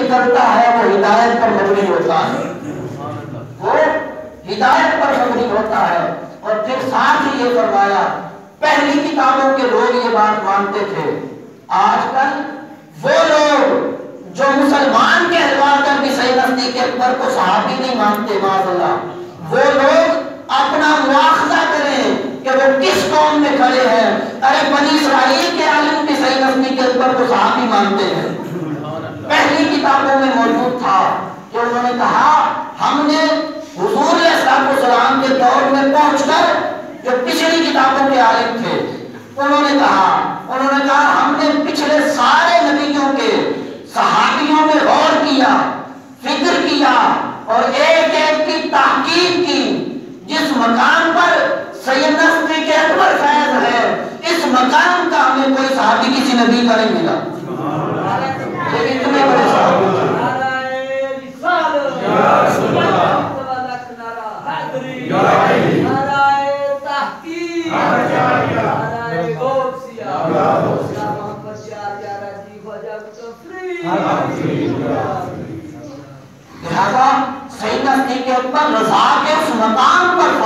کرتا ہے وہ ہدایت پر مبنی ہوتا ہے، وہ ہدایت پر مبنی ہوتا ہے۔ اور پھر ساتھ ہی یہ فرمایا پہلی کتابوں کے لوگ یہ بات مانتے تھے، آج کل وہ لوگ جو مسلمان کہلوا کر بھی صحیح تصدیق اکبر کو صحابی نہیں مانتے، معاذ اللہ، وہ لوگ اپنا مواخذہ کریں کہ وہ کس قوم میں کھڑے ہیں۔ ارے بنی اسرائیل کے عالم بھی صحیح تصدیق اکبر کو صحابی مانتے ہیں۔ پہلی کتابوں میں موجود تھا کہ انہوں نے کہا ہم نے حضور علیہ السلام کے دور میں پہنچ کر جو پچھلی کتابوں کے عالم تھے انہوں نے کہا ہم نے پچھلے سارے نبیوں کے صحابیوں میں غور کیا، فکر کیا اور ایک ایک کی تحقیق کی۔ جس مقام پر سیدنا صدیق اکبر فیض ہے اس مقام کا ہمیں کوئی صحابی کسی نبی کا نہیں ملا۔ لیکن اتنے بڑے صحابی لہذا سیدنا صدیق اکبر رضا کے اس مقام پر